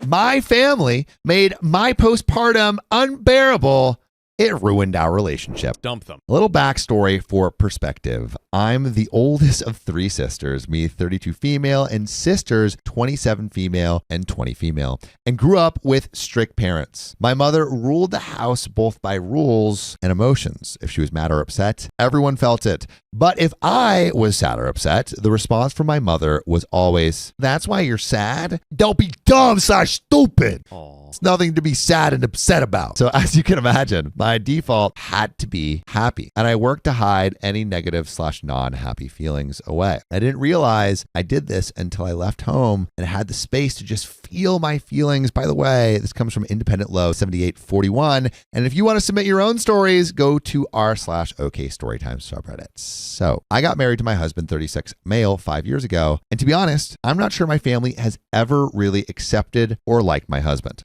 my family made my postpartum unbearable. It ruined our relationship. Dump them. A little backstory for perspective. I'm the oldest of 3 sisters, me 32 female and sisters 27 female and 20 female, and grew up with strict parents. My mother ruled the house both by rules and emotions. If she was mad or upset, everyone felt it. But if I was sad or upset, the response from my mother was always, "That's why you're sad? Don't be dumb/stupid. It's nothing to be sad and upset about." So as you can imagine, my default had to be happy. And I worked to hide any negative/non-happy feelings away. I didn't realize I did this until I left home and had the space to just feel my feelings. By the way, this comes from Independent Low 7841. And if you want to submit your own stories, go to r/OKstorytime subreddit. So I got married to my husband, 36, male, 5 years ago. And to be honest, I'm not sure my family has ever really accepted or liked my husband.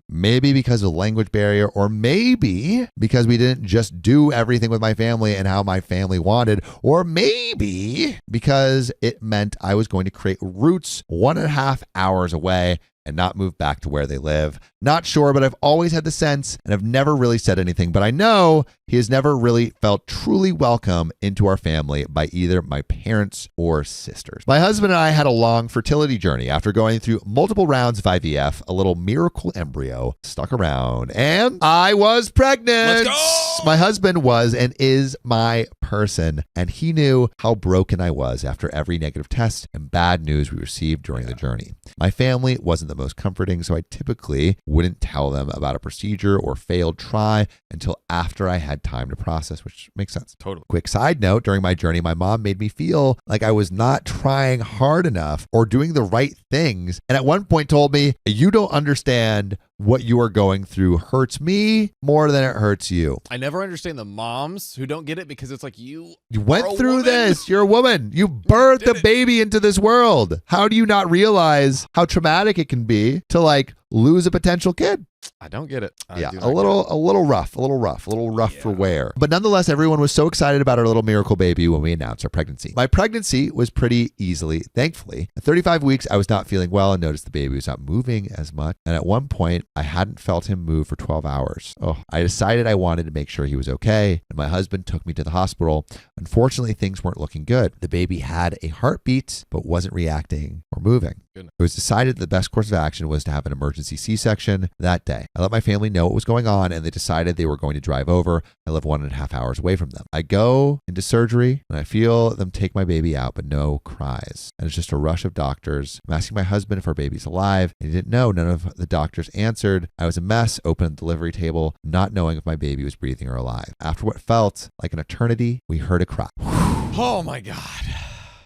Maybe because of the language barrier, or maybe because we didn't just do everything with my family and how my family wanted, or maybe because it meant I was going to create roots 1.5 hours away and not move back to where they live. Not sure, but I've always had the sense, and I've never really said anything, but I know he has never really felt truly welcome into our family by either my parents or sisters. My husband and I had a long fertility journey. After going through multiple rounds of IVF, a little miracle embryo stuck around, and I was pregnant. Let's go! My husband was and is my person, and he knew how broken I was after every negative test and bad news we received during the journey. My family wasn't the most comforting, so I typically wouldn't tell them about a procedure or failed try until after I had time to process, which makes sense. Totally. Quick side note, during my journey, my mom made me feel like I was not trying hard enough or doing the right things. And at one point told me, "You don't understand what you are going through hurts me more than it hurts you." I never understand the moms who don't get it, because it's like you went through woman. this. You're a woman. You birthed a baby into this world. How do you not realize how traumatic it can be to lose a potential kid? I don't get it. A little rough for wear. But nonetheless, everyone was so excited about our little miracle baby when we announced our pregnancy. My pregnancy was pretty easily, thankfully. At 35 weeks, I was not feeling well and noticed the baby was not moving as much. And at one point, I hadn't felt him move for 12 hours. I decided I wanted to make sure he was okay, and my husband took me to the hospital. Unfortunately, things weren't looking good. The baby had a heartbeat, but wasn't reacting or moving. Goodness. It was decided the best course of action was to have an emergency C-section that day. I let my family know what was going on, and they decided they were going to drive over. I live 1.5 hours away from them. I go into surgery, and I feel them take my baby out, but no cries. And it's just a rush of doctors. I'm asking my husband if our baby's alive, and he didn't know. None of the doctors answered. I was a mess, open at the delivery table, not knowing if my baby was breathing or alive. After what felt like an eternity, we heard a cry. Oh my God.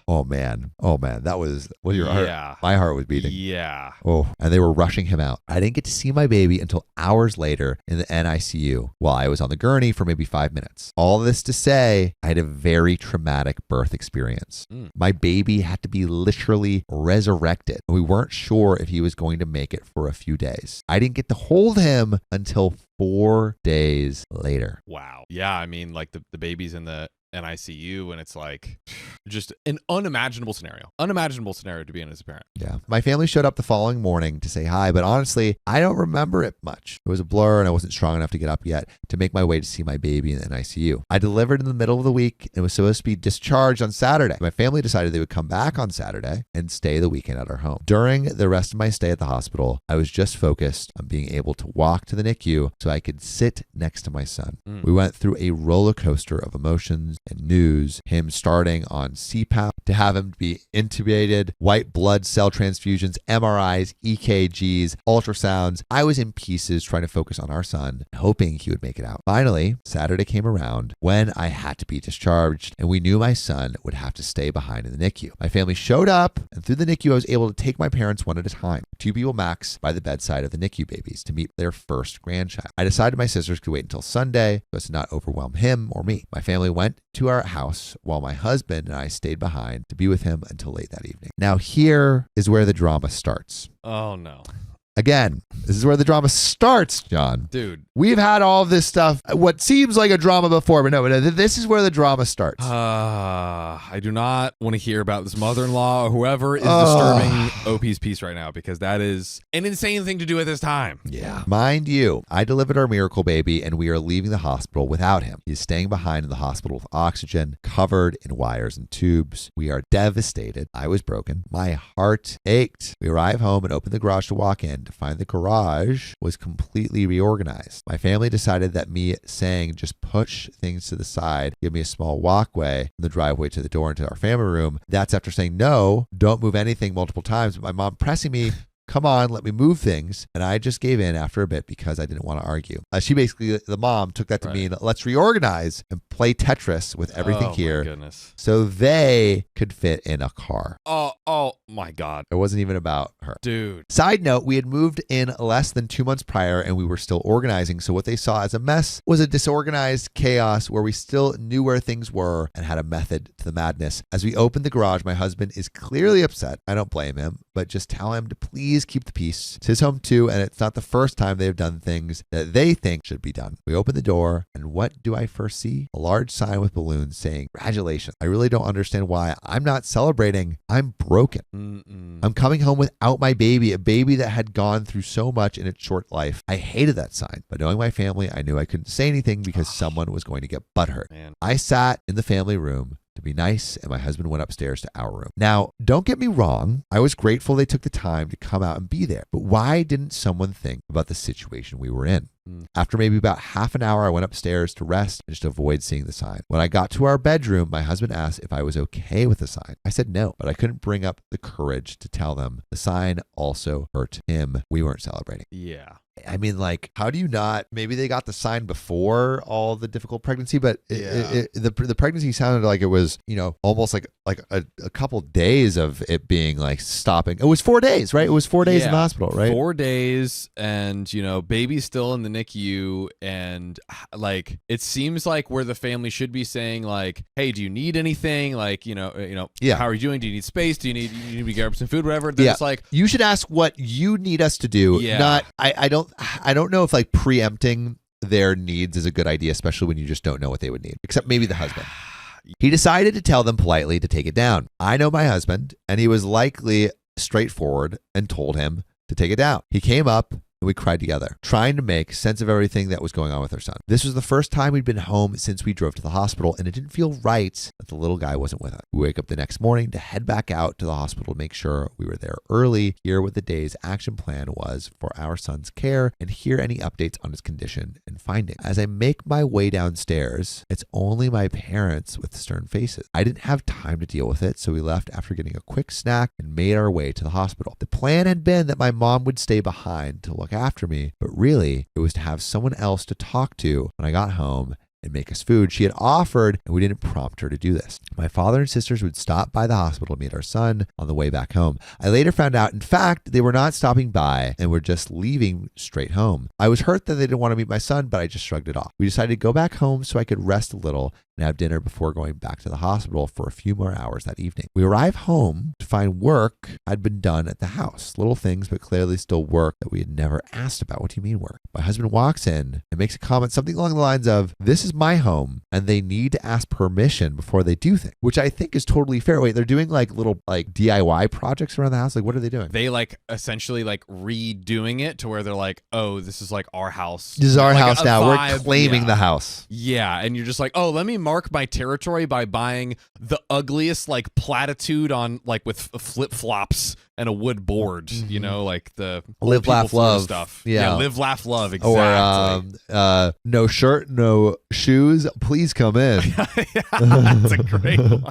Oh man, that was your heart. Yeah. My heart was beating. Yeah. And they were rushing him out. I didn't get to see my baby until hours later in the NICU while I was on the gurney for maybe 5 minutes. All this to say, I had a very traumatic birth experience. My baby had to be literally resurrected. We weren't sure if he was going to make it for a few days. I didn't get to hold him until 4 days later. Wow. Yeah. I mean, the baby's in the NICU, and it's just an unimaginable scenario to be in as a parent. Yeah. My family showed up the following morning to say hi, but honestly, I don't remember it much. It was a blur, and I wasn't strong enough to get up yet to make my way to see my baby in the NICU. I delivered in the middle of the week and was supposed to be discharged on Saturday. My family decided they would come back on Saturday and stay the weekend at our home. During the rest of my stay at the hospital, I was just focused on being able to walk to the NICU so I could sit next to my son. We went through a roller coaster of emotions and news, him starting on CPAP, to have him be intubated, white blood cell transfusions, MRIs, EKGs, ultrasounds. I was in pieces trying to focus on our son, hoping he would make it out. Finally, Saturday came around when I had to be discharged, and we knew my son would have to stay behind in the NICU. My family showed up, and through the NICU, I was able to take my parents one at a time, 2 people max, by the bedside of the NICU babies to meet their first grandchild. I decided my sisters could wait until Sunday so as to not overwhelm him or me. My family went to our house while my husband and I stayed behind to be with him until late that evening. Now here is where the drama starts. Oh no. Again, this is where the drama starts, John. Dude. We've had all of this stuff, what seems like a drama before, but no, this is where the drama starts. I do not want to hear about this mother-in-law or whoever is disturbing OP's peace right now, because that is an insane thing to do at this time. Yeah. Mind you, I delivered our miracle baby and we are leaving the hospital without him. He's staying behind in the hospital with oxygen, covered in wires and tubes. We are devastated. I was broken. My heart ached. We arrive home and open the garage to walk in to find the garage was completely reorganized. My family decided that me saying just push things to the side, give me a small walkway from the driveway to the door into our family room. That's after saying no, don't move anything multiple times. But my mom pressing me, come on, let me move things. And I just gave in after a bit because I didn't want to argue. She basically, the mom took that to mean, let's reorganize and play Tetris with everything here. My goodness. So they could fit in a car. Oh my God. It wasn't even about her. Dude. Side note, we had moved in less than 2 months prior and we were still organizing. So what they saw as a mess was a disorganized chaos where we still knew where things were and had a method to the madness. As we opened the garage, my husband is clearly upset. I don't blame him, but just tell him to please keep the peace. It's his home too, and it's not the first time they've done things that they think should be done. We open the door, and what do I first see? A large sign with balloons saying, congratulations. I really don't understand why I'm not celebrating. I'm broken. I'm coming home without my baby, a baby that had gone through so much in its short life. I hated that sign, but knowing my family, I knew I couldn't say anything because someone was going to get butthurt. Man. I sat in the family room to be nice, and my husband went upstairs to our room. Now, don't get me wrong. I was grateful they took the time to come out and be there, but why didn't someone think about the situation we were in? After maybe about half an hour, I went upstairs to rest and just avoid seeing the sign. When I got to our bedroom, my husband asked if I was okay with the sign. I said no, but I couldn't bring up the courage to tell them the sign also hurt him. We weren't celebrating. Yeah. I mean, like, how do you not? Maybe they got the sign before all the difficult pregnancy, but the pregnancy sounded like it was, almost like a couple days of it being like stopping. It was 4 days, right? It was 4 days in the hospital, right? 4 days, and baby's still in the NICU, and like it seems like where the family should be saying like, hey, do you need anything? Like, how are you doing? Do you need space? Do you need me to get up some food, whatever? Then it's like, you should ask what you need us to do. Not I don't know if like preempting their needs is a good idea, especially when you just don't know what they would need, except maybe the husband. He decided to tell them politely to take it down. I know my husband, and he was likely straightforward and told him to take it down. He came up and we cried together, trying to make sense of everything that was going on with our son. This was the first time we'd been home since we drove to the hospital, and it didn't feel right that the little guy wasn't with us. We wake up the next morning to head back out to the hospital to make sure we were there early, hear what the day's action plan was for our son's care, and hear any updates on his condition and findings. As I make my way downstairs, it's only my parents with stern faces. I didn't have time to deal with it, so we left after getting a quick snack and made our way to the hospital. The plan had been that my mom would stay behind to look after me, but really it was to have someone else to talk to when I got home and make us food. She had offered, and we didn't prompt her to do this. My father and sisters would stop by the hospital to meet our son on the way back home. I later found out, in fact, they were not stopping by and were just leaving straight home. I was hurt that they didn't want to meet my son, but I just shrugged it off. We decided to go back home so I could rest a little and have dinner before going back to the hospital for a few more hours that evening. We arrive home to find work had been done at the house. Little things, but clearly still work that we had never asked about. What do you mean work? My husband walks in and makes a comment, something along the lines of, this is my home and they need to ask permission before they do things, which I think is totally fair. Wait, they're doing like little like DIY projects around the house? Like, what are they doing? They like essentially like redoing it to where they're like, oh, this is like our house. This is our like house now. We're claiming the house. Yeah. And you're just like, oh, let me mark my territory by buying the ugliest like platitude on like with flip-flops and a wood board, like the live, laugh, love stuff. Yeah. Live, laugh, love. Exactly. Or no shirt, no shoes. Please come in. That's a great one.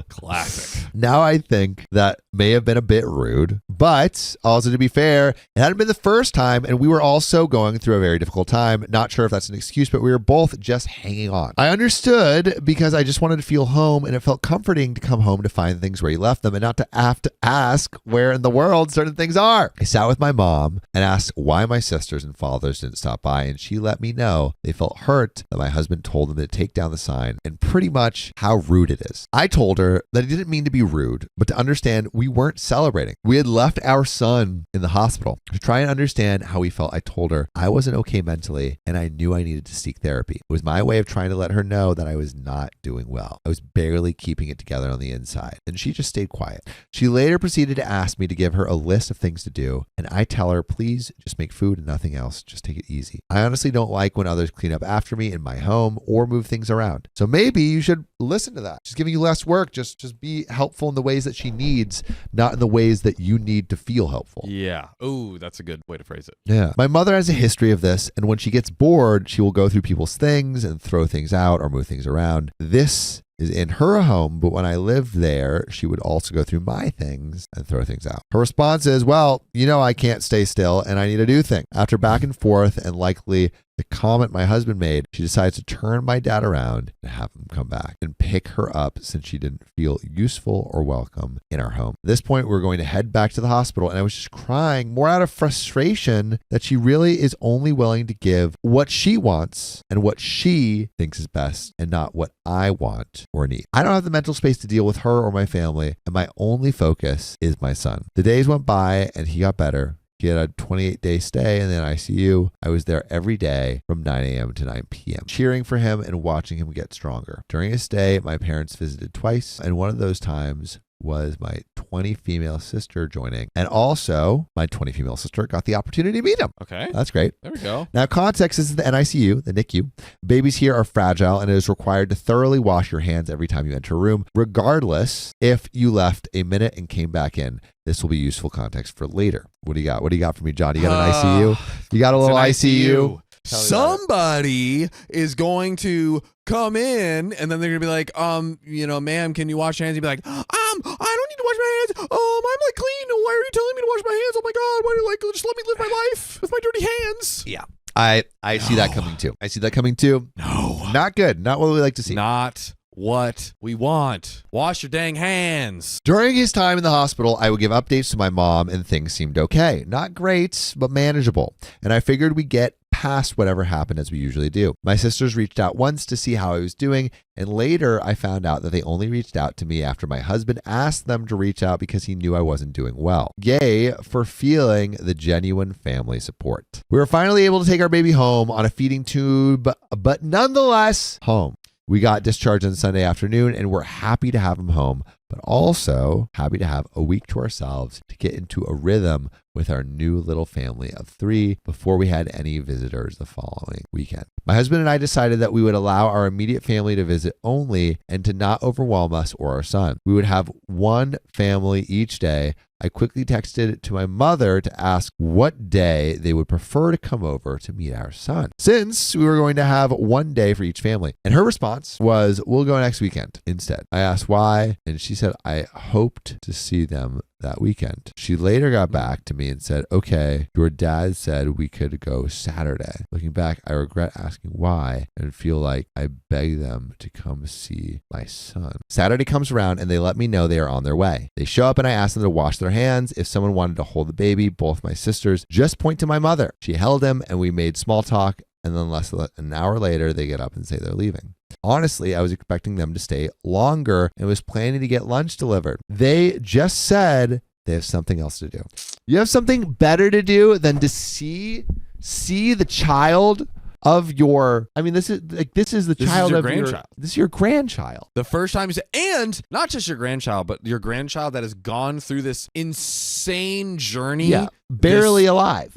Classic. Now I think that may have been a bit rude, but also to be fair, it hadn't been the first time, and we were also going through a very difficult time. Not sure if that's an excuse, but we were both just hanging on. I understood because I just wanted to feel home, and it felt comforting to come home to find things where you left them and not to have to ask where in the world certain things are. I sat with my mom and asked why my sisters and fathers didn't stop by, and she let me know they felt hurt that my husband told them to take down the sign and pretty much how rude it is. I told her that I didn't mean to be rude, but to understand we weren't celebrating. We had left our son in the hospital. To try and understand how we felt, I told her I wasn't okay mentally and I knew I needed to seek therapy. It was my way of trying to let her know that I was not doing well. I was barely keeping it together on the inside, and she just stayed quiet. She later proceeded to ask me to give her a list of things to do, and I tell her, please just make food and nothing else. Just take it easy. I honestly don't like when others clean up after me in my home or move things around. So maybe you should listen to that. She's giving you less work. Just be helpful in the ways that she needs, not in the ways that you need to feel helpful. Yeah. Oh, that's a good way to phrase it. Yeah. My mother has a history of this, and when she gets bored, she will go through people's things and throw things out or move things around. This is in her home, but when I lived there, she would also go through my things and throw things out. Her response is, well, I can't stay still and I need to do things. After back and forth and likely the comment my husband made, she decides to turn my dad around and have him come back and pick her up since she didn't feel useful or welcome in our home. At this point, we're going to head back to the hospital, and I was just crying more out of frustration that she really is only willing to give what she wants and what she thinks is best and not what I want or need. I don't have the mental space to deal with her or my family, and my only focus is my son. The days went by and he got better. He had a 28-day stay in the ICU. I was there every day from 9 a.m. to 9 p.m., cheering for him and watching him get stronger. During his stay, my parents visited twice, and one of those times was my 20 female sister joining. And also, my 20 female sister got the opportunity to meet him. Okay. That's great. There we go. Now, context is the NICU, the NICU. Babies here are fragile, and it is required to thoroughly wash your hands every time you enter a room, regardless if you left a minute and came back in. This will be useful context for later. What do you got? What do you got for me, John? You got an ICU? You got a little ICU? Somebody is going to come in and then they're gonna be like, ma'am, can you wash your hands? You'd be like, I don't need to wash my hands. I'm like clean. Why are you telling me to wash my hands? Oh my God, why do you just let me live my life with my dirty hands? Yeah. I see that coming too. I see that coming too. No. Not good. Not what we like to see. Not what we want. Wash your dang hands. During his time in the hospital, I would give updates to my mom and things seemed okay. Not great, but manageable. And I figured we'd get past whatever happened as we usually do. My sisters reached out once to see how I was doing, and later I found out that they only reached out to me after my husband asked them to reach out because he knew I wasn't doing well. Yay for feeling the genuine family support. We were finally able to take our baby home on a feeding tube, but nonetheless home. We got discharged on Sunday afternoon, and we're happy to have him home, but also happy to have a week to ourselves to get into a rhythm with our new little family of 3 before we had any visitors the following weekend. My husband and I decided that we would allow our immediate family to visit only and to not overwhelm us or our son. We would have one family each day. I quickly texted to my mother to ask what day they would prefer to come over to meet our son, since we were going to have one day for each family. And her response was, we'll go next weekend instead. I asked why, and she said, I hoped to see them that weekend. She later got back to me and said, okay, your dad said we could go Saturday. Looking back, I regret asking why and feel like I begged them to come see my son. Saturday comes around and they let me know they are on their way. They show up and I ask them to wash their hands. If someone wanted to hold the baby, both my sisters just point to my mother. She held him and we made small talk, and then less than an hour later, they get up and say they're leaving. Honestly, I was expecting them to stay longer and was planning to get lunch delivered. They just said they have something else to do. You have something better to do than to see the child of your, this is the child of grandchild. This is your grandchild. The first time and not just your grandchild, but your grandchild that has gone through this insane journey. Yeah. Barely alive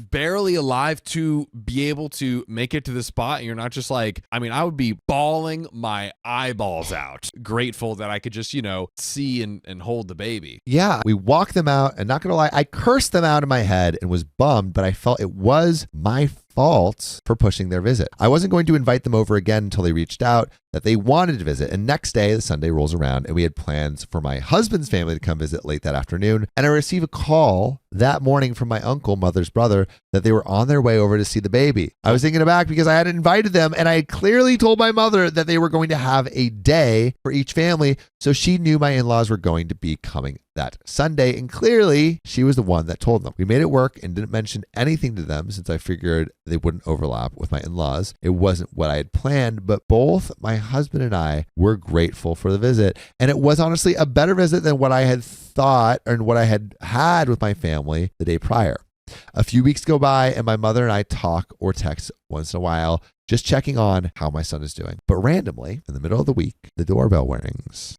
to be able to make it to this spot. And you're not just like, I would be bawling my eyeballs out, grateful that I could just, see and hold the baby. Yeah. We walked them out, and not going to lie, I cursed them out in my head and was bummed, but I felt it was my fault for pushing their visit. I wasn't going to invite them over again until they reached out that they wanted to visit. And next day, the Sunday rolls around, and we had plans for my husband's family to come visit late that afternoon. And I received a call that morning from my uncle, mother's brother, that they were on their way over to see the baby. I was taken aback because I had invited them, and I had clearly told my mother that they were going to have a day for each family. So she knew my in-laws were going to be coming that Sunday, and clearly she was the one that told them. We made it work and didn't mention anything to them since I figured they wouldn't overlap with my in-laws. It wasn't what I had planned, but both my husband and I were grateful for the visit. And it was honestly a better visit than what I had thought and what I had with my family the day prior. A few weeks go by and my mother and I talk or text once in a while, just checking on how my son is doing. But randomly, in the middle of the week, the doorbell rings.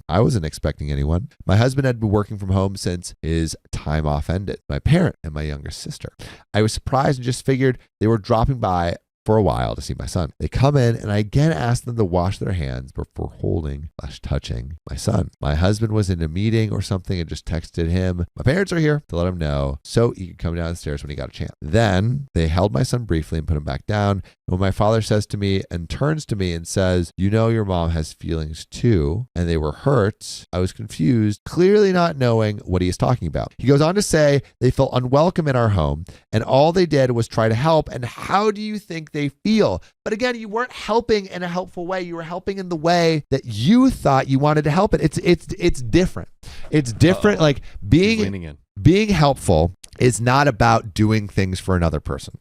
I wasn't expecting anyone. My husband had been working from home since his time off ended. My parent and my younger sister. I was surprised and just figured they were dropping by for a while to see my son. They come in and I again asked them to wash their hands before holding/touching my son. My husband was in a meeting or something and just texted him, my parents are here, to let him know so he could come downstairs when he got a chance. Then they held my son briefly and put him back down. And when my father says to me and turns to me and says, you know your mom has feelings too, and they were hurt, I was confused, clearly not knowing what he is talking about. He goes on to say they felt unwelcome in our home and all they did was try to help. And how do you think they feel? But again, you weren't helping in a helpful way. You were helping in the way that you thought you wanted to help it. It's different. It's different. Like being helpful is not about doing things for another person.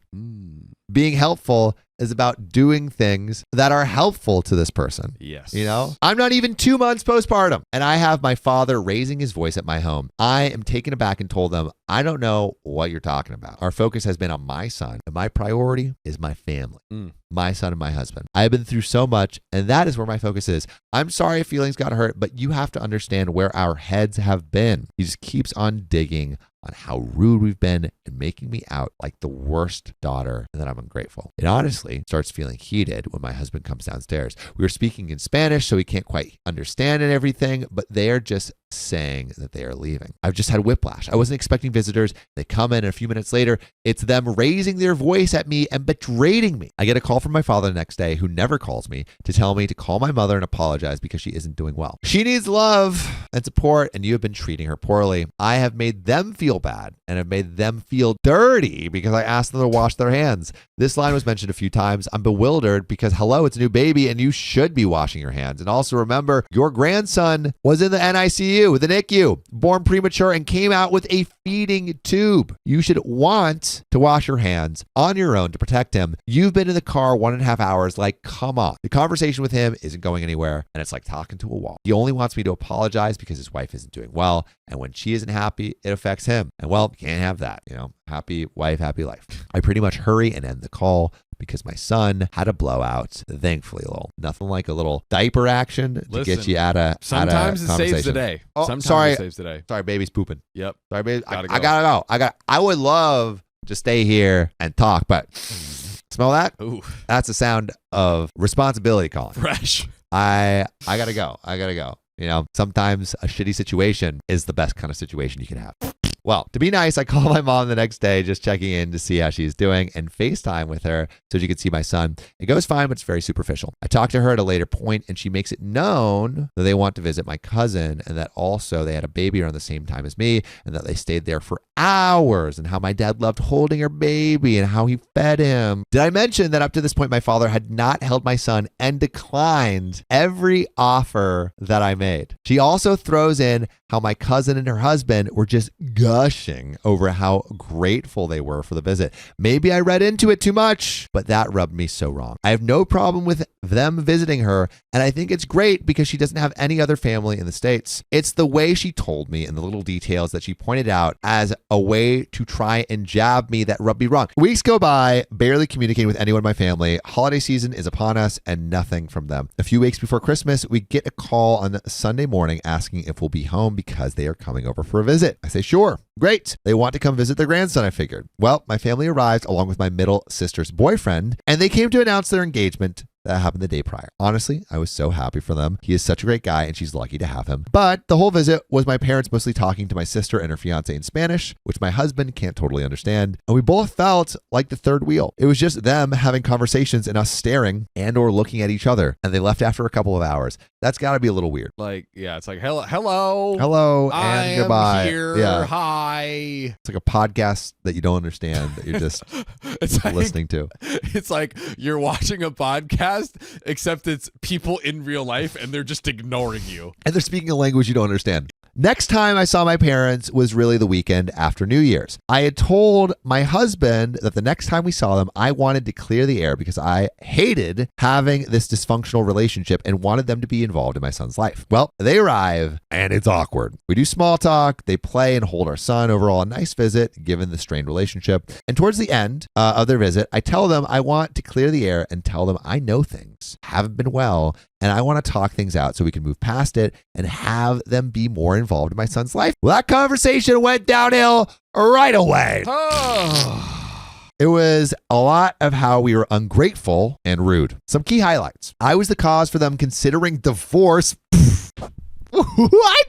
Being helpful is about doing things that are helpful to this person. Yes. You know, I'm not even 2 months postpartum and I have my father raising his voice at my home. I am taken aback and told them, I don't know what you're talking about. Our focus has been on my son and my priority is my family, my son and my husband. I've been through so much and that is where my focus is. I'm sorry if feelings got hurt, but you have to understand where our heads have been. He just keeps on digging on how rude we've been and making me out like the worst daughter and that I'm ungrateful. It honestly starts feeling heated when my husband comes downstairs. We were speaking in Spanish, so he can't quite understand and everything, but they are just saying that they are leaving. I've just had whiplash. I wasn't expecting visitors. They come in and a few minutes later, it's them raising their voice at me and berating me. I get a call from my father the next day, who never calls me, to tell me to call my mother and apologize because she isn't doing well. She needs love and support, and you have been treating her poorly. I have made them feel bad and have made them feel dirty because I asked them to wash their hands. This line was mentioned a few times. I'm bewildered because, hello, it's a new baby and you should be washing your hands. And also remember, your grandson was in the NICU, the NICU, born premature and came out with a feeding tube. You should want to wash your hands on your own to protect him. You've been in the car 1.5 hours. Like, come on. The conversation with him isn't going anywhere and it's like talking to a wall. He only wants me to apologize because his wife isn't doing well. And when she isn't happy, it affects him. And well, you can't have that, you know, happy wife, happy life. I pretty much hurry and end the call because my son had a blowout. Thankfully, nothing like a little diaper action to get you out of sometimes it saves the day. Oh, sometimes it saves the day. Sorry, baby's pooping. Yep. Sorry, baby. I gotta go. I would love to stay here and talk, but smell that? Ooh. That's the sound of responsibility calling. Fresh. I gotta go. You know, sometimes a shitty situation is the best kind of situation you can have. Well, to be nice, I call my mom the next day, just checking in to see how she's doing and FaceTime with her so she could see my son. It goes fine, but it's very superficial. I talk to her at a later point and she makes it known that they want to visit my cousin and that also they had a baby around the same time as me and that they stayed there for hours and how my dad loved holding her baby and how he fed him. Did I mention that up to this point, my father had not held my son and declined every offer that I made? She also throws in how my cousin and her husband were just gushing over how grateful they were for the visit. Maybe I read into it too much, but that rubbed me so wrong. I have no problem with them visiting her, and I think it's great because she doesn't have any other family in the States. It's the way she told me and the little details that she pointed out as a way to try and jab me that rubbed me wrong. Weeks go by, barely communicating with anyone in my family. Holiday season is upon us and nothing from them. A few weeks before Christmas, we get a call on Sunday morning asking if we'll be home because they are coming over for a visit. I say, sure. Great. They want to come visit their grandson, I figured. Well, my family arrived along with my middle sister's boyfriend, and they came to announce their engagement. That happened the day prior. Honestly, I was so happy for them. He is such a great guy and she's lucky to have him. But the whole visit was my parents mostly talking to my sister and her fiance in Spanish, which my husband can't totally understand. And we both felt like the third wheel. It was just them having conversations and us staring and or looking at each other. And they left after a couple of hours. That's got to be a little weird. Like, yeah, it's like, hello, and goodbye. I'm here. Yeah. Hi. It's like a podcast that you don't understand that you're just listening to. It's like you're watching a podcast, except it's people in real life and they're just ignoring you. And they're speaking a language you don't understand. Next time I saw my parents was really the weekend after New Year's. I had told my husband that the next time we saw them, I wanted to clear the air because I hated having this dysfunctional relationship and wanted them to be involved in my son's life. Well, they arrive and it's awkward. We do small talk, they play and hold our son. Overall, a nice visit given the strained relationship. And towards the end of their visit, I tell them I want to clear the air and tell them I know things haven't been well and I want to talk things out so we can move past it and have them be more involved in my son's life. Well, that conversation went downhill right away. It was a lot of how we were ungrateful and rude. Some key highlights. I was the cause for them considering divorce. What?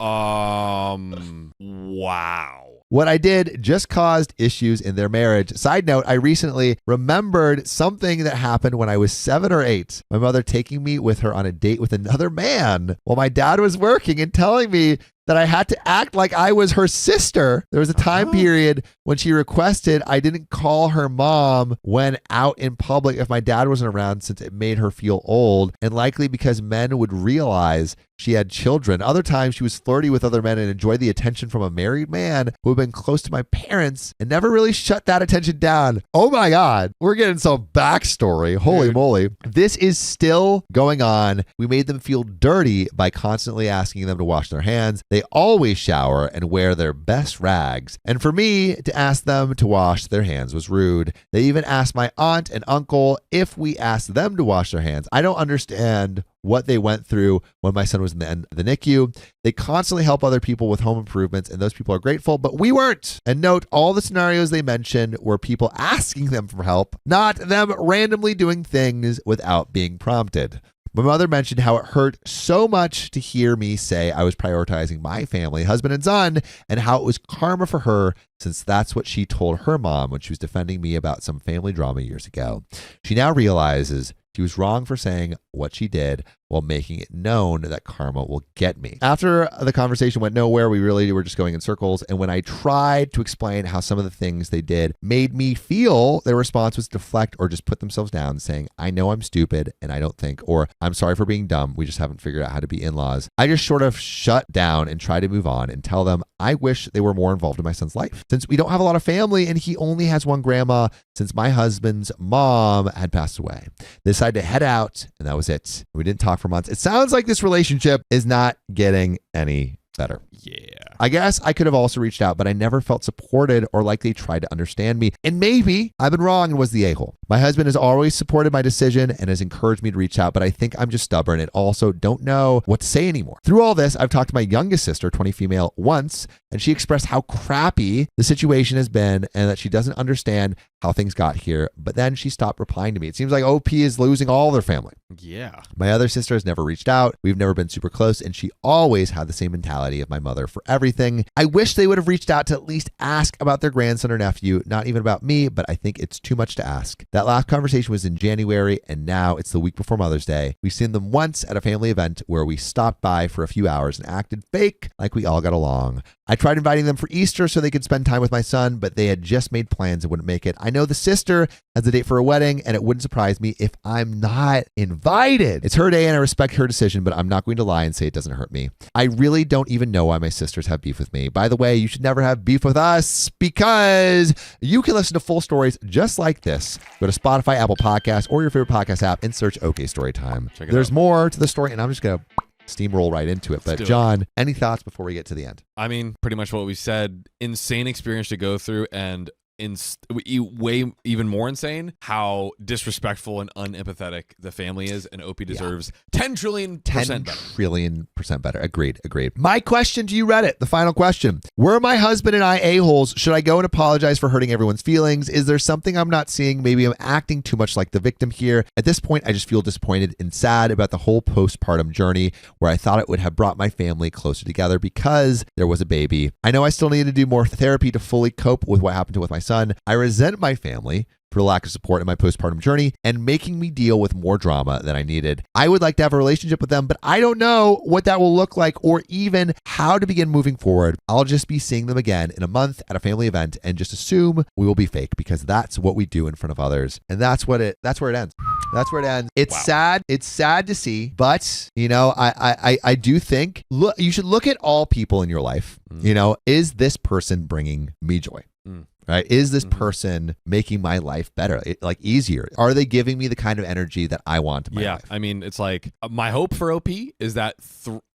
Wow. What I did just caused issues in their marriage. Side note, I recently remembered something that happened when I was 7 or 8. My mother taking me with her on a date with another man while my dad was working and telling me that I had to act like I was her sister. There was a time period when she requested I didn't call her mom when out in public if my dad wasn't around since it made her feel old and likely because men would realize she had children. Other times she was flirty with other men and enjoyed the attention from a married man who had been close to my parents and never really shut that attention down. Oh my God, we're getting some backstory. Holy moly. This is still going on. We made them feel dirty by constantly asking them to wash their hands. They always shower and wear their best rags. And for me to ask them to wash their hands was rude. They even asked my aunt and uncle if we asked them to wash their hands. I don't understand what they went through when my son was in the NICU. They constantly help other people with home improvements, and those people are grateful, but we weren't. And note, all the scenarios they mentioned were people asking them for help, not them randomly doing things without being prompted. My mother mentioned how it hurt so much to hear me say I was prioritizing my family, husband and son, and how it was karma for her since that's what she told her mom when she was defending me about some family drama years ago. She now realizes she was wrong for saying what she did while making it known that karma will get me. After the conversation went nowhere, we really were just going in circles. And when I tried to explain how some of the things they did made me feel, their response was deflect or just put themselves down saying, I know I'm stupid and I don't think, or I'm sorry for being dumb. We just haven't figured out how to be in-laws. I just sort of shut down and try to move on and tell them I wish they were more involved in my son's life. Since we don't have a lot of family and he only has one grandma since my husband's mom had passed away. They decided to head out and that was it. We didn't talk for months. It sounds like this relationship is not getting any better. Yeah. I guess I could have also reached out, but I never felt supported or like they tried to understand me. And maybe I've been wrong and was the a-hole. My husband has always supported my decision and has encouraged me to reach out, but I think I'm just stubborn and also don't know what to say anymore. Through all this, I've talked to my youngest sister, 20 female, once, and she expressed how crappy the situation has been and that she doesn't understand how things got here, but then she stopped replying to me. It seems like OP is losing all their family. Yeah. My other sister has never reached out. We've never been super close, and she always had the same mentality of my mother for everything. I wish they would have reached out to at least ask about their grandson or nephew, not even about me, but I think it's too much to ask. That last conversation was in January, and now it's the week before Mother's Day. We've seen them once at a family event where we stopped by for a few hours and acted fake like we all got along. I tried inviting them for Easter so they could spend time with my son, but they had just made plans and wouldn't make it. I know the sister has a date for a wedding, and it wouldn't surprise me if I'm not invited. It's her day, and I respect her decision, but I'm not going to lie and say it doesn't hurt me. I really don't even know why my sisters have beef with me. By the way, you should never have beef with us because you can listen to full stories just like this. Go to Spotify, Apple Podcasts, or your favorite podcast app and search OK Storytime. There's more to the story, and I'm just going to steamroll right into it. But John, any thoughts before we get to the end? I mean, pretty much what we said. Insane experience to go through, and way even more insane how disrespectful and unempathetic the family is, and OP deserves 10 trillion percent better. Agreed. My question to you, Reddit, the final question. Were my husband and I a-holes? Should I go and apologize for hurting everyone's feelings? Is there something I'm not seeing? Maybe I'm acting too much like the victim here. At this point, I just feel disappointed and sad about the whole postpartum journey where I thought it would have brought my family closer together because there was a baby. I know I still need to do more therapy to fully cope with what happened with my son. I resent my family for the lack of support in my postpartum journey and making me deal with more drama than I needed. I would like to have a relationship with them, but I don't know what that will look like or even how to begin moving forward. I'll just be seeing them again in a month at a family event and just assume we will be fake because that's what we do in front of others. And that's where it ends. That's where it ends. It's sad. It's sad to see, but I do think you should look at all people in your life. Is this person bringing me joy? Right? Is this person making my life better, easier? Are they giving me the kind of energy that I want in my life? I mean, it's like my hope for OP is that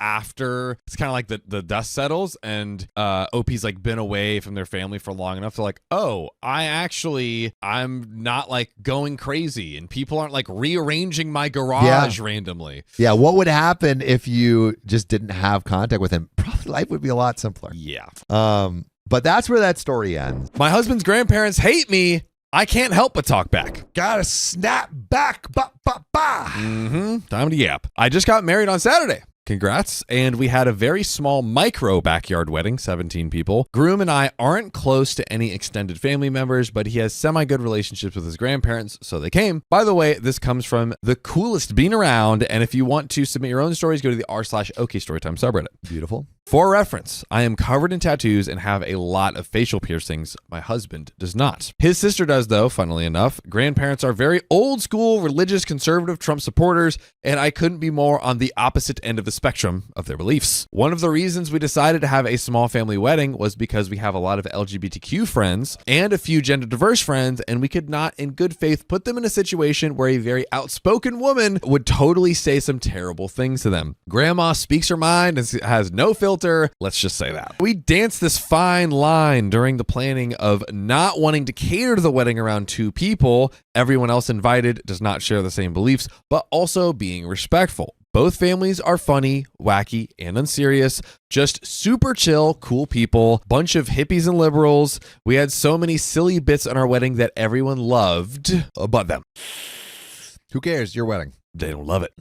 after it's kind of like the dust settles and OP's like been away from their family for long enough to like, oh, I'm not like going crazy and people aren't like rearranging my garage randomly. Yeah. What would happen if you just didn't have contact with him? Probably life would be a lot simpler. Yeah. But that's where that story ends. My husband's grandparents hate me. I can't help but talk back. Gotta snap back. Time to yap. I just got married on Saturday. Congrats. And we had a very small micro backyard wedding, 17 people. Groom and I aren't close to any extended family members, but he has semi-good relationships with his grandparents, so they came. By the way, this comes from the coolest bean around, and if you want to submit your own stories, go to the r/OKstorytime subreddit. Beautiful. For reference, I am covered in tattoos and have a lot of facial piercings. My husband does not. His sister does, though, funnily enough. Grandparents are very old school, religious, conservative Trump supporters, and I couldn't be more on the opposite end of the spectrum of their beliefs. One of the reasons we decided to have a small family wedding was because we have a lot of LGBTQ friends and a few gender diverse friends, and we could not in good faith put them in a situation where a very outspoken woman would totally say some terrible things to them. Grandma speaks her mind and has no filter. Let's just say that. We danced this fine line during the planning of not wanting to cater to the wedding around 2 people. Everyone else invited does not share the same beliefs, but also being respectful. Both families are funny, wacky, and unserious. Just super chill, cool people. Bunch of hippies and liberals. We had so many silly bits on our wedding that everyone loved, but them. Who cares? Your wedding. They don't love it.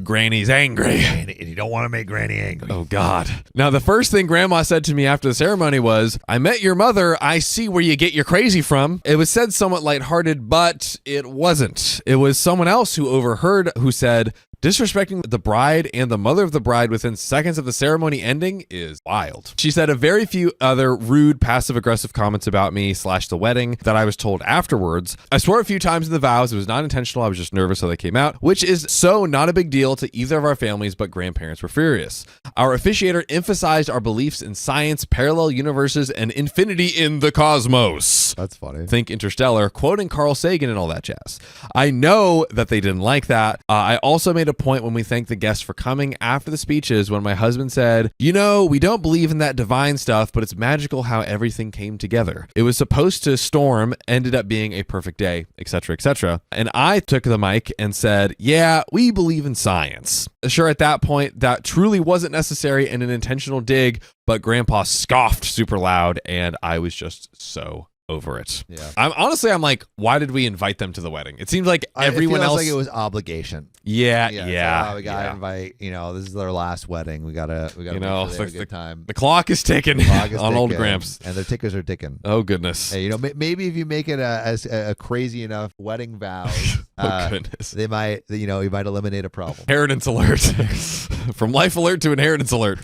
Granny's angry. And you don't want to make Granny angry. Oh, God. Now, the first thing Grandma said to me after the ceremony was, I met your mother. I see where you get your crazy from. It was said somewhat lighthearted, but it wasn't. It was someone else who overheard who said, disrespecting the bride and the mother of the bride within seconds of the ceremony ending is wild. She said a very few other rude, passive-aggressive comments about me / the wedding that I was told afterwards. I swore a few times in the vows. It was not intentional. I was just nervous so they came out, which is so not a big deal to either of our families, but grandparents were furious. Our officiator emphasized our beliefs in science, parallel universes, and infinity in the cosmos. That's funny. Think Interstellar, quoting Carl Sagan and all that jazz. I know that they didn't like that. I also made a point when we thanked the guests for coming after the speeches when my husband said, we don't believe in that divine stuff, but it's magical how everything came together. It was supposed to storm, ended up being a perfect day, etc., etc. And I took the mic and said, yeah, we believe in science. Sure, at that point, that truly wasn't necessary and an intentional dig, but Grandpa scoffed super loud, and I was just so over it. Yeah. I'm like, why did we invite them to the wedding? It seems like everyone else. Like it was obligation. Yeah. So, we gotta invite. This is their last wedding. We gotta. Make sure they have a good time. The clock is ticking on old Gramps, and their tickers are ticking. Oh goodness. Hey, maybe if you make it a crazy enough wedding vows, oh goodness, they might. You might eliminate a problem. Inheritance alert. From life alert to inheritance alert.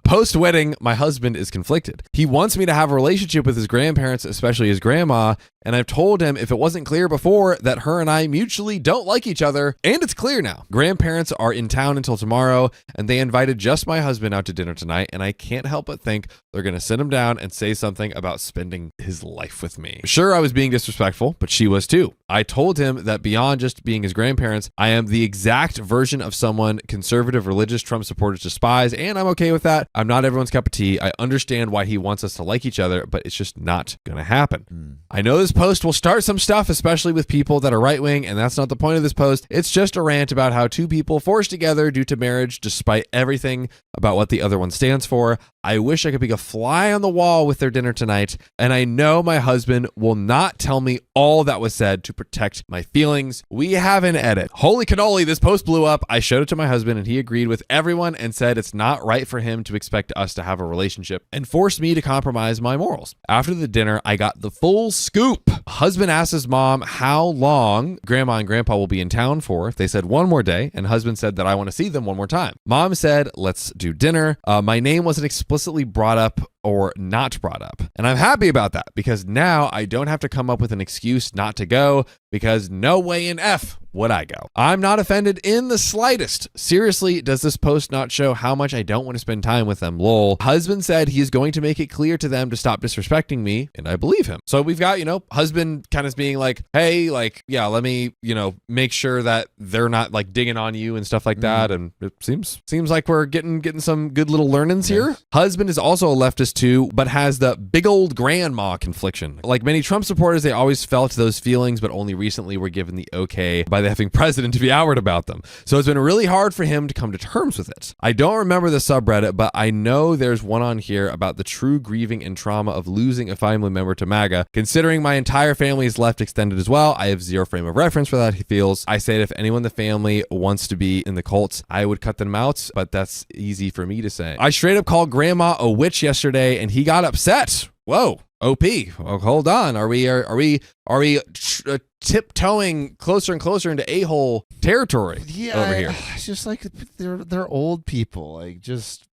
Post-wedding, my husband is conflicted. He wants me to have a relationship with his grandparents, especially his grandma, and I've told him if it wasn't clear before that her and I mutually don't like each other, and it's clear now. Grandparents are in town until tomorrow, and they invited just my husband out to dinner tonight, and I can't help but think they're going to sit him down and say something about spending his life with me. Sure, I was being disrespectful, but she was too. I told him that beyond just being his grandparents, I am the exact version of someone conservative, religious Trump supporters despise, and I'm okay with that. I'm not everyone's cup of tea. I understand why he wants us to like each other, but it's just not going to happen. I know this post will start some stuff, especially with people that are right-wing, and that's not the point of this post. It's just a rant about how 2 people forced together due to marriage, despite everything about what the other one stands for. I wish I could be a fly on the wall with their dinner tonight, and I know my husband will not tell me all that was said to protect my feelings. We have an edit. Holy cannoli, this post blew up. I showed it to my husband, and he agreed with everyone and said it's not right for him to expect us to have a relationship and forced me to compromise my morals. After the dinner, I got the full scoop. Husband asked his mom how long Grandma and Grandpa will be in town for. They said 1 more day, and husband said that I want to see them 1 more time. Mom said, let's do dinner. My name wasn't explicitly brought up or not brought up. And I'm happy about that because now I don't have to come up with an excuse not to go because no way in F would I go? I'm not offended in the slightest. Seriously, does this post not show how much I don't want to spend time with them? Lol. Husband said he is going to make it clear to them to stop disrespecting me, and I believe him. So we've got, husband kind of being like, hey, like, yeah, let me, make sure that they're not like digging on you and stuff like that. And it seems like we're getting some good little learnings here. Husband is also a leftist too, but has the big old grandma confliction. Like many Trump supporters, they always felt those feelings, but only recently were given the okay by the effing president to be outward about them. So it's been really hard for him to come to terms with it. I don't remember the subreddit, but I know there's one on here about the true grieving and trauma of losing a family member to MAGA. Considering my entire family is left extended as well, I have zero frame of reference for that, he feels. I say that if anyone in the family wants to be in the cults, I would cut them out, but that's easy for me to say. I straight up called grandma a witch yesterday and he got upset. Whoa. OP. Well, hold on. Are we tiptoeing closer and closer into a-hole territory over here? It's just like they're old people. Like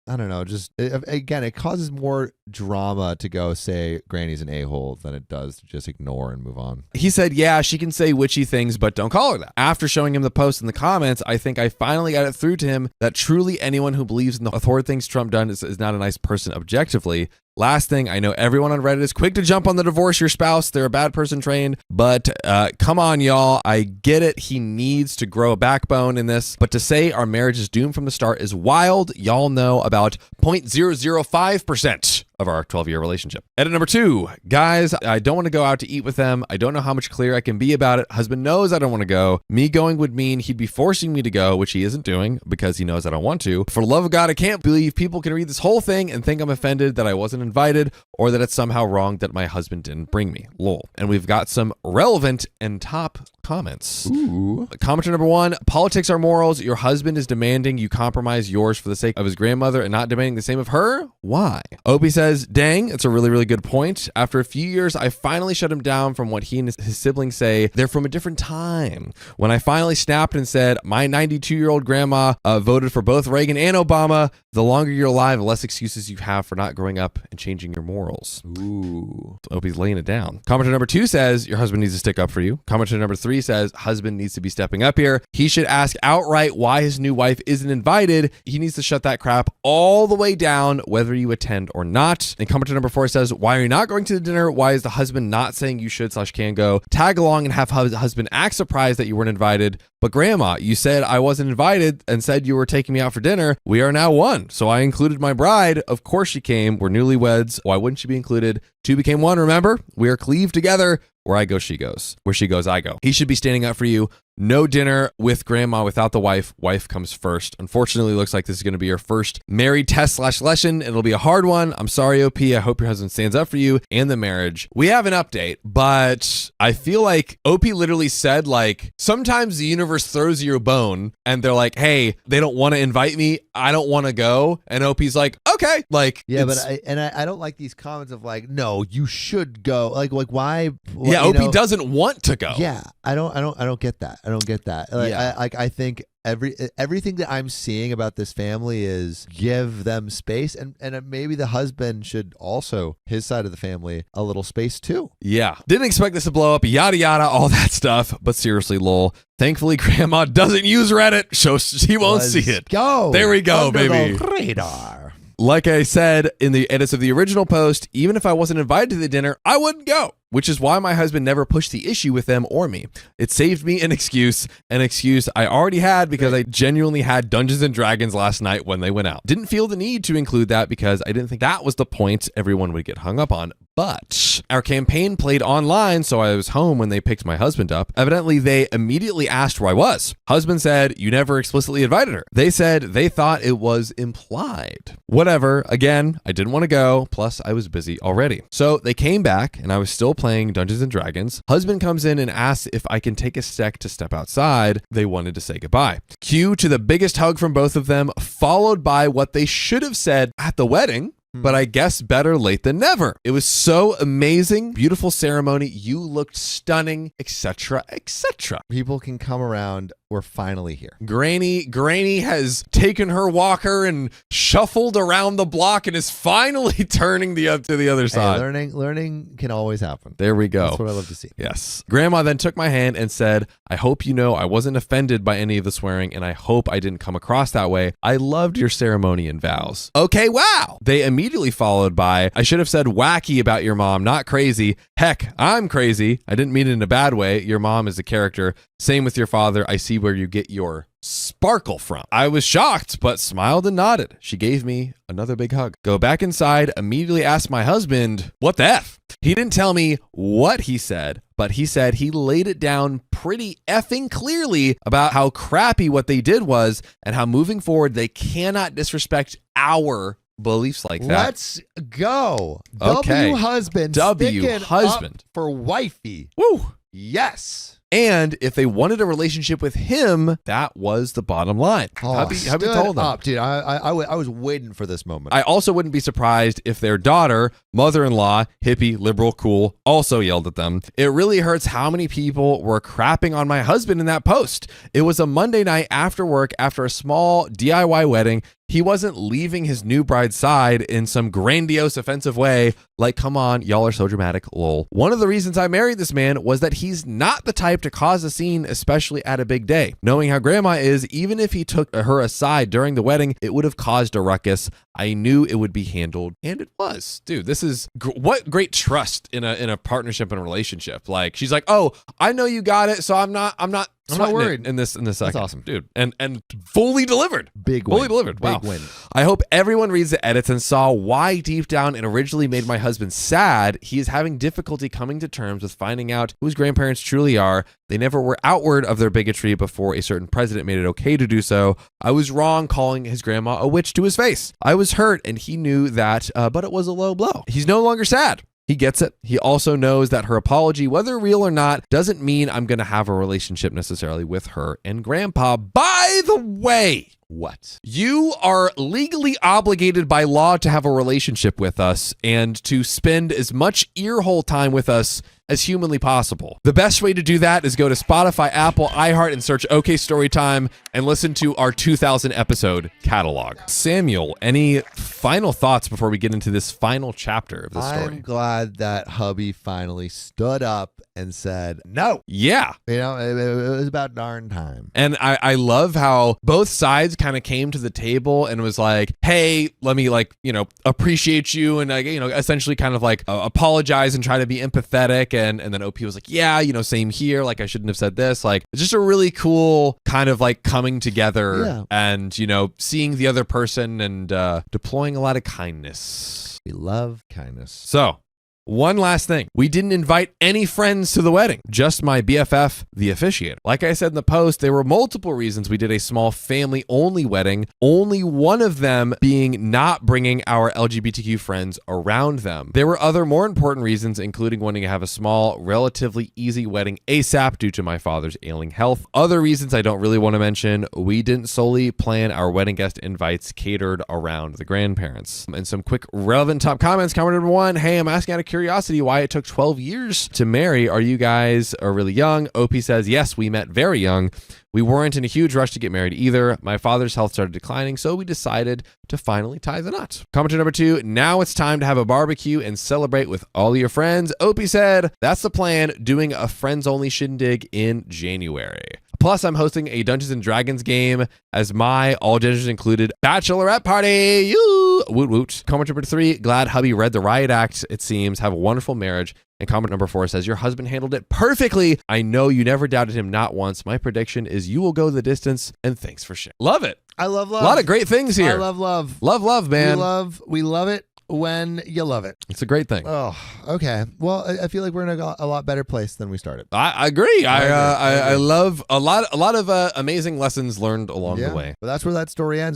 I don't know. Just again, it causes more drama to go say Granny's an a-hole than it does to just ignore and move on. He said, yeah, she can say witchy things, but don't call her that. After showing him the post in the comments, I think I finally got it through to him that truly anyone who believes in the horrid things Trump done is not a nice person objectively. Last thing, I know everyone on Reddit is quick to jump on the divorce your spouse. They're a bad person trained, but come on, y'all. I get it. He needs to grow a backbone in this, but to say our marriage is doomed from the start is wild. Y'all know about 0.005% of our 12-year relationship. Edit number 2, guys, I don't want to go out to eat with them. I don't know how much clearer I can be about it. Husband knows I don't want to go. Me going would mean he'd be forcing me to go, which he isn't doing because he knows I don't want to. For the love of God, I can't believe people can read this whole thing and think I'm offended that I wasn't invited or that it's somehow wrong that my husband didn't bring me. Lol. And we've got some relevant and top comments. Ooh. Commenter number 1, politics are morals. Your husband is demanding you compromise yours for the sake of his grandmother and not demanding the same of her? Why? Opie says, dang, it's a really, really good point. After a few years, I finally shut him down from what he and his siblings say they're from a different time. When I finally snapped and said, my 92-year-old grandma voted for both Reagan and Obama, the longer you're alive, the less excuses you have for not growing up and changing your morals. Ooh. Opie's laying it down. Commenter number 2 says, your husband needs to stick up for you. Commenter number 3 says, husband needs to be stepping up here. He should ask outright why his new wife isn't invited. He needs to shut that crap all the way down, whether you attend or not. And commenter number 4 says, why are you not going to the dinner? Why is the husband not saying you should/can go? Tag along and have husband act surprised that you weren't invited. But grandma, you said I wasn't invited and said you were taking me out for dinner. We are now one. So I included my bride. Of course she came. We're newlyweds. Why wouldn't she be included? Two became one, remember? We are cleaved together. Where I go, she goes. Where she goes, I go. He should be standing up for you. No dinner with grandma without the wife. Wife comes first. Unfortunately, looks like this is going to be your first married test/lesson. It'll be a hard one. I'm sorry, OP. I hope your husband stands up for you and the marriage. We have an update, but I feel like OP literally said, like, sometimes the universe throws you a bone and they're like, hey, they don't want to invite me. I don't want to go. And OP's like, okay. Like, yeah, but I don't like these comments of like, no, you should go. Like why? Yeah, OP doesn't want to go. Yeah, I don't get that. I don't get that. Like, Yeah. I think everything that I'm seeing about this family is give them space, and maybe the husband should also, his side of the family, a little space too. Yeah. Didn't expect this to blow up, yada yada, all that stuff. But seriously, lol. Thankfully, grandma doesn't use Reddit, so she won't see it. Go. There we go, Under baby. the radar. Like I said in the edits of the original post, even if I wasn't invited to the dinner, I wouldn't go, which is why my husband never pushed the issue with them or me. It saved me an excuse I already had because I genuinely had Dungeons and Dragons last night when they went out. Didn't feel the need to include that because I didn't think that was the point everyone would get hung up on. But our campaign played online, so I was home when they picked my husband up. Evidently, they immediately asked where I was. Husband said, you never explicitly invited her. They said they thought it was implied. Whatever. Again, I didn't want to go. Plus, I was busy already. So they came back and I was still playing Dungeons and Dragons. Husband comes in and asks if I can take a sec to step outside. They wanted to say goodbye. Cue to the biggest hug from both of them, followed by what they should have said at the wedding. but I guess better late than never. It was so amazing. Beautiful ceremony. You looked stunning, etc., etc. People can come around. We're finally here. Granny has taken her walker and shuffled around the block and is finally turning to the other side. Learning can always happen. There we go. That's what I love to see. Yes. Grandma then took my hand and said, I hope you know I wasn't offended by any of the swearing, and I hope I didn't come across that way. I loved your ceremony and vows. Okay, wow. They immediately followed by, I should have said wacky about your mom, not crazy. Heck, I'm crazy. I didn't mean it in a bad way. Your mom is a character. Same with your father. I see where you get your sparkle from. I was shocked, but smiled and nodded. She gave me another big hug. Go back inside, immediately asked my husband, what the F? He didn't tell me what he said, but he said he laid it down pretty effing clearly about how crappy what they did was and how moving forward they cannot disrespect our beliefs like that. Let's go. Okay. W-husband. Up for wifey. Woo. Yes. And if they wanted a relationship with him, that was the bottom line. Hubby told them. Up, dude. I was waiting for this moment. I also wouldn't be surprised if their daughter, mother-in-law, hippie, liberal, cool, also yelled at them. It really hurts how many people were crapping on my husband in that post. It was a Monday night after work after a small DIY wedding. He wasn't leaving his new bride's side in some grandiose, offensive way. Like, come on, y'all are so dramatic, lol. One of the reasons I married this man was that he's not the type to cause a scene, especially at a big day. Knowing how grandma is, even if he took her aside during the wedding, it would have caused a ruckus. I knew it would be handled, and it was. Dude, this is what great trust in a partnership and a relationship. Like, she's like, oh, I know you got it, so I'm not worried in this second. That's awesome, dude. And fully delivered. Fully delivered. Wow. Big win. I hope everyone reads the edits and saw why deep down it originally made my husband sad. He is having difficulty coming to terms with finding out who his grandparents truly are. They never were outward of their bigotry before a certain president made it okay to do so. I was wrong calling his grandma a witch to his face. I was hurt and he knew that, but it was a low blow. He's no longer sad. He gets it. He also knows that her apology, whether real or not, doesn't mean I'm going to have a relationship necessarily with her and grandpa. By the way, what? You are legally obligated by law to have a relationship with us and to spend as much earhole time with us as humanly possible. The best way to do that is go to Spotify, Apple, iHeart, and search OK Storytime and listen to our 2000 episode catalog. Samuel, any final thoughts before we get into this final chapter of the story? I'm glad that hubby finally stood up and said no. Yeah. You know, it was about darn time. And I love how both sides kind of came to the table and was like, hey, let me appreciate you and essentially kind of like apologize and try to be empathetic. And then OP was like, yeah, same here. Like, I shouldn't have said this. Like, it's just a really cool kind of like coming together and, seeing the other person and deploying a lot of kindness. We love kindness. So, one last thing. We didn't invite any friends to the wedding, just my BFF, the officiator. Like I said in the post, there were multiple reasons we did a small family-only wedding, only one of them being not bringing our LGBTQ friends around them. There were other more important reasons, including wanting to have a small, relatively easy wedding ASAP due to my father's ailing health. Other reasons I don't really want to mention, we didn't solely plan our wedding guest invites catered around the grandparents. And some quick relevant top comments. Comment number 1, hey, I'm asking out of curiosity why it took 12 years to marry. Are you guys really young? OP says, yes, we met very young. We weren't in a huge rush to get married either. My father's health started declining, so we decided to finally tie the knot. Commenter number 2, now it's time to have a barbecue and celebrate with all your friends. OP said, that's the plan, doing a friends-only shindig in January. Plus, I'm hosting a Dungeons & Dragons game as my, all genders included, bachelorette party. Yoo! Woot woot. Comment number 3, glad hubby read the riot act, it seems. Have a wonderful marriage. And comment number 4 says, your husband handled it perfectly. I know you never doubted him, not once. My prediction is you will go the distance, and thanks for sharing. Love it. I love love. A lot of great things here. I love love. Love, man. We love it when you love it. It's a great thing. Oh, okay. Well, I feel like we're in a lot better place than we started. I agree. I love a lot of amazing lessons learned along the way. But that's where that story ends.